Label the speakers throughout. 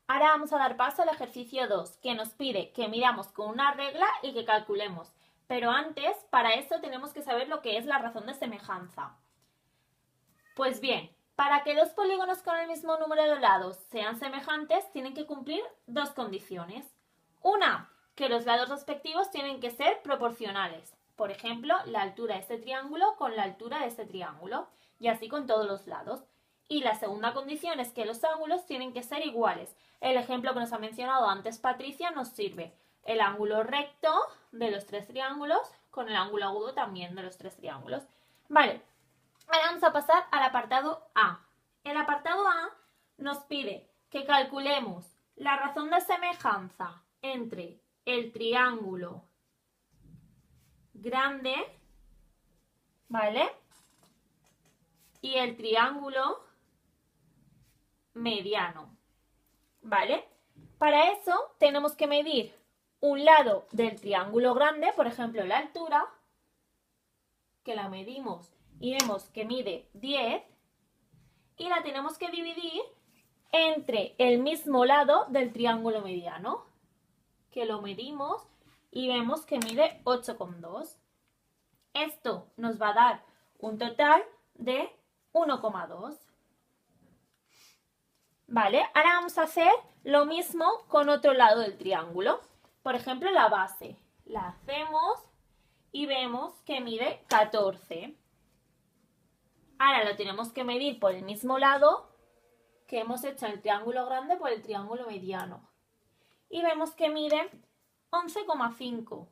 Speaker 1: Ahora vamos a dar paso al ejercicio 2, que nos pide que midamos con una regla y que calculemos. Pero antes, para esto tenemos que saber lo que es la razón de semejanza. Pues bien, para que dos polígonos con el mismo número de lados sean semejantes, tienen que cumplir dos condiciones. Una, que los lados respectivos tienen que ser proporcionales. Por ejemplo, la altura de este triángulo con la altura de este triángulo. Y así con todos los lados. Y la segunda condición es que los ángulos tienen que ser iguales. El ejemplo que nos ha mencionado antes Patricia nos sirve. El ángulo recto de los tres triángulos con el ángulo agudo también de los tres triángulos. Vale, ahora vamos a pasar al apartado A. El apartado A nos pide que calculemos la razón de semejanza entre el triángulo grande, ¿vale? Y el triángulo mediano, ¿vale? Para eso tenemos que medir un lado del triángulo grande, por ejemplo la altura, que la medimos y vemos que mide 10, y la tenemos que dividir entre el mismo lado del triángulo mediano, que lo medimos y vemos que mide 8,2. Esto nos va a dar un total de 1,2. Vale, ahora vamos a hacer lo mismo con otro lado del triángulo. Por ejemplo, la base. La hacemos y vemos que mide 14. Ahora lo tenemos que medir por el mismo lado que hemos hecho el triángulo grande por el triángulo mediano. Y vemos que mide 11,5.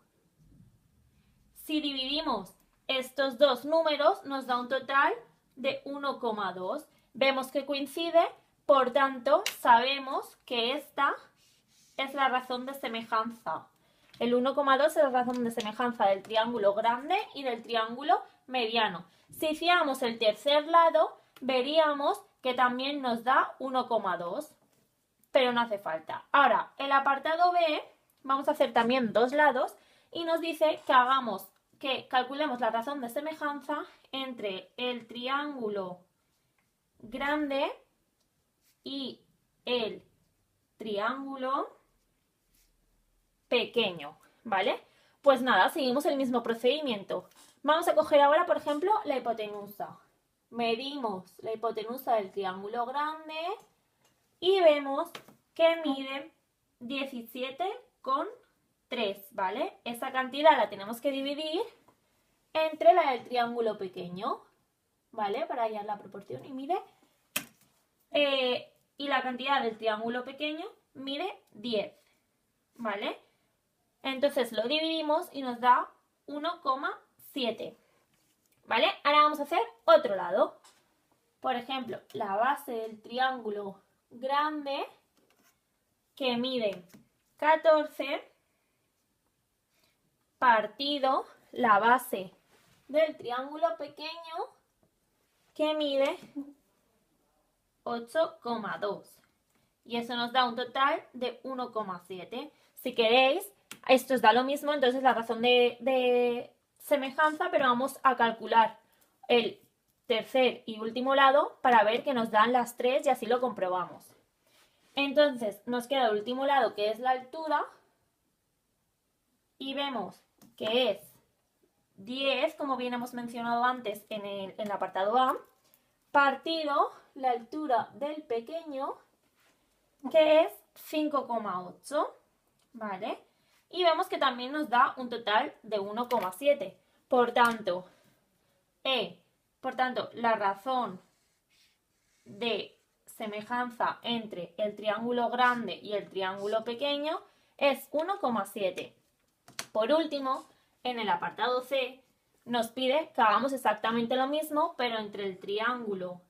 Speaker 1: Si dividimos estos dos números nos da un total de 1,2. Vemos que coincide, por tanto sabemos que esta es la razón de semejanza. El 1,2 es la razón de semejanza del triángulo grande y del triángulo mediano. Si hiciéramos el tercer lado, veríamos que también nos da 1,2, pero no hace falta. Ahora, el apartado B, vamos a hacer también dos lados y nos dice que calculemos la razón de semejanza entre el triángulo grande y el triángulo pequeño, ¿vale? Pues nada, seguimos el mismo procedimiento. Vamos a coger ahora, por ejemplo, la hipotenusa. Medimos la hipotenusa del triángulo grande y vemos que mide 17,3, ¿vale? Esa cantidad la tenemos que dividir entre la del triángulo pequeño, ¿vale? Para hallar la proporción y mide... y la cantidad del triángulo pequeño mide 10, ¿vale? Entonces lo dividimos y nos da 1,7, ¿vale? Ahora vamos a hacer otro lado. Por ejemplo, la base del triángulo grande que mide 14 partido la base del triángulo pequeño que mide 8,2. Y eso nos da un total de 1,7. Si queréis, esto os da lo mismo, entonces la razón de semejanza, pero vamos a calcular el tercer y último lado para ver que nos dan las tres y así lo comprobamos. Entonces nos queda el último lado, que es la altura, y vemos que es 10, como bien hemos mencionado antes en el apartado A, partido la altura del pequeño, que es 5,8, ¿vale? Y vemos que también nos da un total de 1,7. Por tanto, la razón de semejanza entre el triángulo grande y el triángulo pequeño es 1,7. Por último, en el apartado C nos pide que hagamos exactamente lo mismo, pero entre el triángulo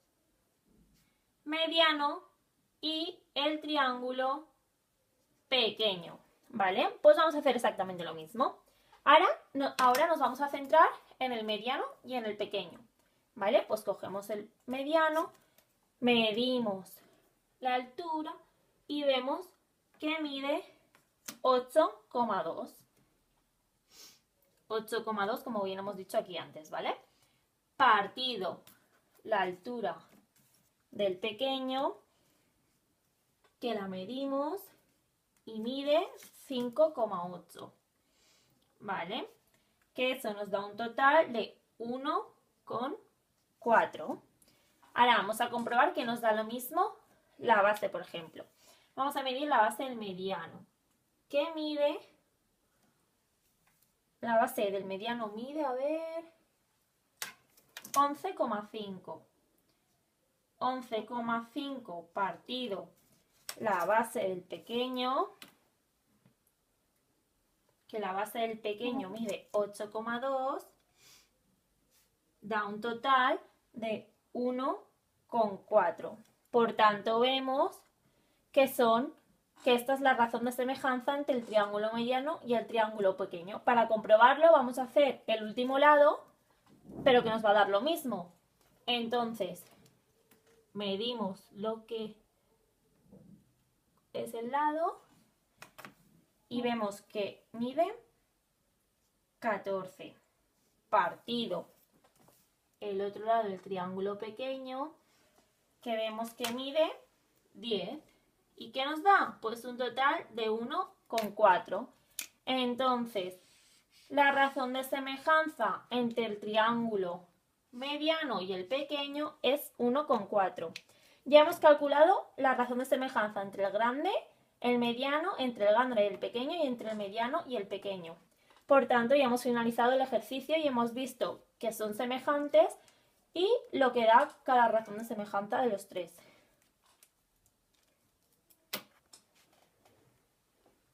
Speaker 1: mediano y el triángulo pequeño, ¿vale? Pues vamos a hacer exactamente lo mismo. Ahora nos vamos a centrar en el mediano y en el pequeño, ¿vale? Pues cogemos el mediano, medimos la altura y vemos que mide 8,2. 8,2, como bien hemos dicho aquí antes, ¿vale? Partido la altura del pequeño, que la medimos y mide 5,8. ¿Vale? Que eso nos da un total de 1,4. Ahora vamos a comprobar que nos da lo mismo la base, por ejemplo. Vamos a medir la base del mediano. ¿Qué mide? La base del mediano mide, a ver, 11,5. 11,5 partido la base del pequeño, que la base del pequeño mide 8,2, da un total de 1,4. Por tanto, vemos que esta es la razón de semejanza entre el triángulo mediano y el triángulo pequeño. Para comprobarlo vamos a hacer el último lado, pero que nos va a dar lo mismo. Entonces, medimos lo que es el lado y vemos que mide 14 partido el otro lado del triángulo pequeño, que vemos que mide 10. ¿Y qué nos da? Pues un total de 1,4. Entonces, la razón de semejanza entre el triángulo mediano y el pequeño es 1,4. Ya hemos calculado la razón de semejanza entre el grande, el mediano, entre el grande y el pequeño y entre el mediano y el pequeño. Por tanto, ya hemos finalizado el ejercicio y hemos visto que son semejantes y lo que da cada razón de semejanza de los tres.